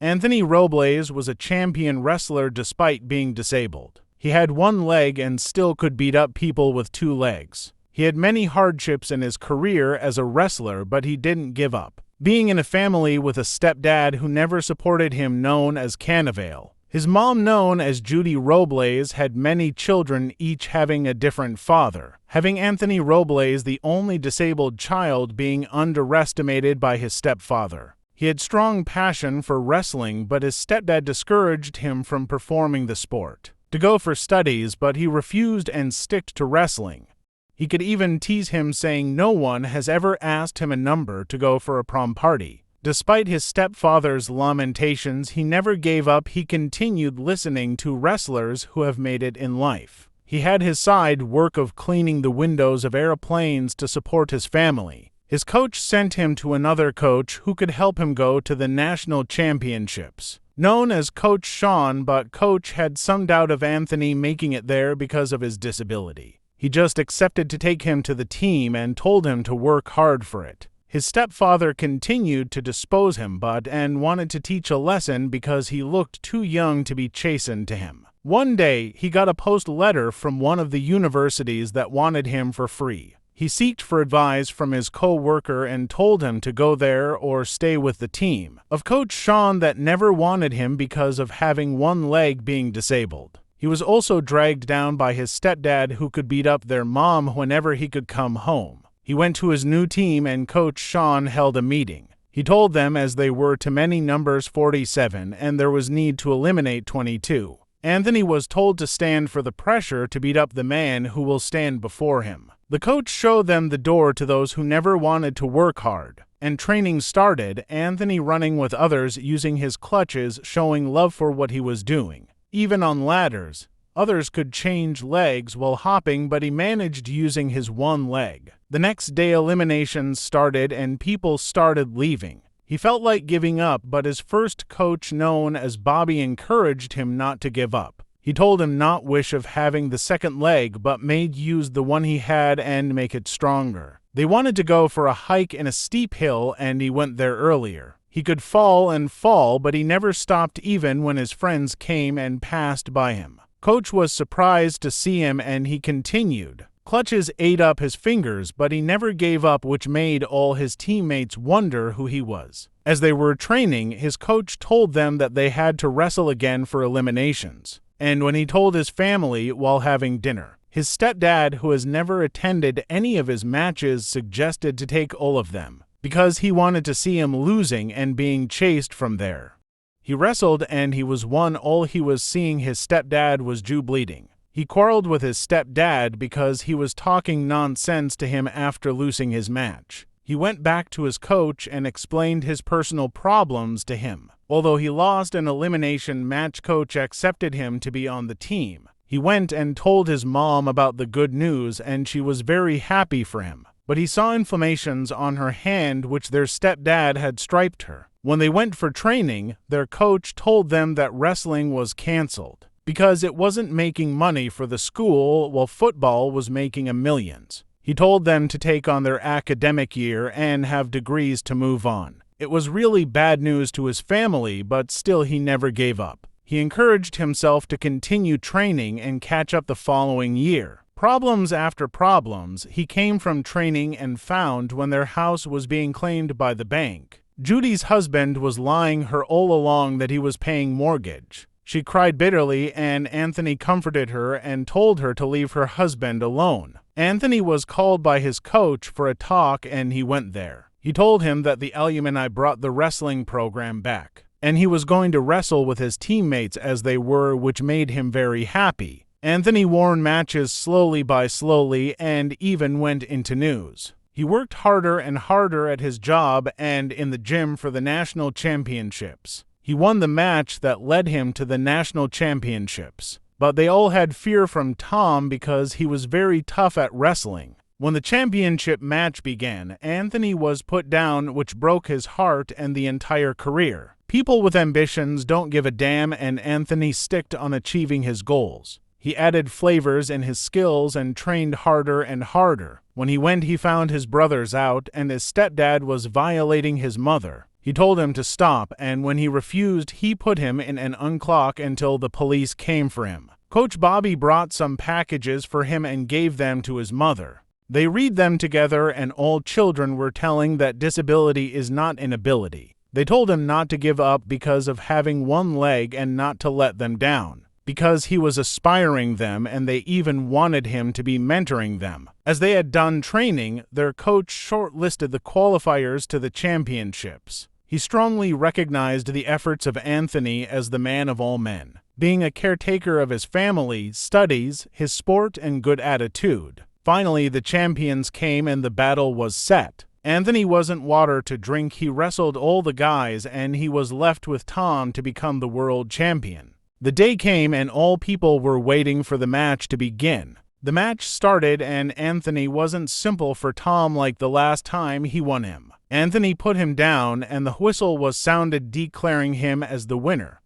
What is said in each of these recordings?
Anthony Robles was a champion wrestler despite being disabled. He had one leg and still could beat up people with two legs. He had many hardships in his career as a wrestler, but he didn't give up. Being in a family with a stepdad who never supported him, known as Cannavale. His mom, known as Judy Robles, had many children, each having a different father, having Anthony Robles the only disabled child being underestimated by his stepfather. He had strong passion for wrestling, but his stepdad discouraged him from performing the sport to go for studies, but he refused and sticked to wrestling. He could even tease him, saying no one has ever asked him a number to go for a prom party. Despite his stepfather's lamentations, he never gave up. He continued listening to wrestlers who have made it in life. He had his side work of cleaning the windows of aeroplanes to support his family. His coach sent him to another coach who could help him go to the national championships, known as Coach Sean, but Coach had some doubt of Anthony making it there because of his disability. He just accepted to take him to the team and told him to work hard for it. His stepfather continued to dispose him and wanted to teach a lesson because he looked too young to be chastened to him. One day, he got a post letter from one of the universities that wanted him for free. He sought for advice from his co-worker and told him to go there or stay with the team of Coach Sean that never wanted him because of having one leg being disabled. He was also dragged down by his stepdad, who could beat up their mom whenever he could come home. He went to his new team and Coach Sean held a meeting. He told them, as they were too many numbers 47 and there was need to eliminate 22. Anthony was told to stand for the pressure to beat up the man who will stand before him. The coach showed them the door to those who never wanted to work hard, and training started, Anthony running with others using his clutches, showing love for what he was doing. Even on ladders, others could change legs while hopping, but he managed using his one leg. The next day, eliminations started and people started leaving. He felt like giving up, but his first coach, known as Bobby, encouraged him not to give up. He told him not wish of having the second leg, but made use the one he had and make it stronger. They wanted to go for a hike in a steep hill, and he went there earlier. He could fall and fall, but he never stopped even when his friends came and passed by him. Coach was surprised to see him, and he continued. Clutches ate up his fingers, but he never gave up, which made all his teammates wonder who he was. As they were training, his coach told them that they had to wrestle again for eliminations. And when he told his family while having dinner, his stepdad, who has never attended any of his matches, suggested to take all of them, because he wanted to see him losing and being chased from there. He wrestled and he was won. All he was seeing his stepdad was bleeding. He quarreled with his stepdad because he was talking nonsense to him after losing his match. He went back to his coach and explained his personal problems to him. Although he lost an elimination match, coach accepted him to be on the team. He went and told his mom about the good news, and she was very happy for him. But he saw inflammations on her hand, which their stepdad had striped her. When they went for training, their coach told them that wrestling was canceled because it wasn't making money for the school, while football was making millions. He told them to take on their academic year and have degrees to move on. It was really bad news to his family, but still he never gave up. He encouraged himself to continue training and catch up the following year. Problems after problems, he came from training and found when their house was being claimed by the bank. Judy's husband was lying her all along that he was paying mortgage. She cried bitterly, and Anthony comforted her and told her to leave her husband alone. Anthony was called by his coach for a talk, and he went there. He told him that the alumni brought the wrestling program back, and he was going to wrestle with his teammates as they were, which made him very happy. Anthony won matches slowly by slowly and even went into news. He worked harder and harder at his job and in the gym for the national championships. He won the match that led him to the national championships, but they all had fear from Tom because he was very tough at wrestling. When the championship match began, Anthony was put down, which broke his heart and the entire career. People with ambitions don't give a damn, and Anthony sticked on achieving his goals. He added flavors in his skills and trained harder and harder. When he went, he found his brothers out, and his stepdad was violating his mother. He told him to stop, and when he refused, he put him in an unclock until the police came for him. Coach Bobby brought some packages for him and gave them to his mother. They read them together, and all children were telling that disability is not an ability. They told him not to give up because of having one leg and not to let them down, because he was aspiring them, and they even wanted him to be mentoring them. As they had done training, their coach shortlisted the qualifiers to the championships. He strongly recognized the efforts of Anthony as the man of all men, being a caretaker of his family, studies, his sport, and good attitude. Finally, the champions came and the battle was set. Anthony wasn't water to drink. He wrestled all the guys, and he was left with Tom to become the world champion. The day came and all people were waiting for the match to begin. The match started, and Anthony wasn't simple for Tom like the last time he won him. Anthony put him down, and the whistle was sounded declaring him as the winner.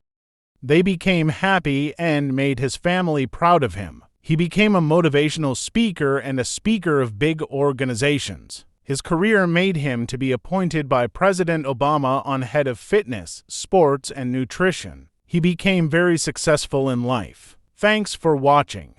They became happy and made his family proud of him. He became a motivational speaker and a speaker of big organizations. His career made him to be appointed by President Obama on head of fitness, sports, and nutrition. He became very successful in life. Thanks for watching.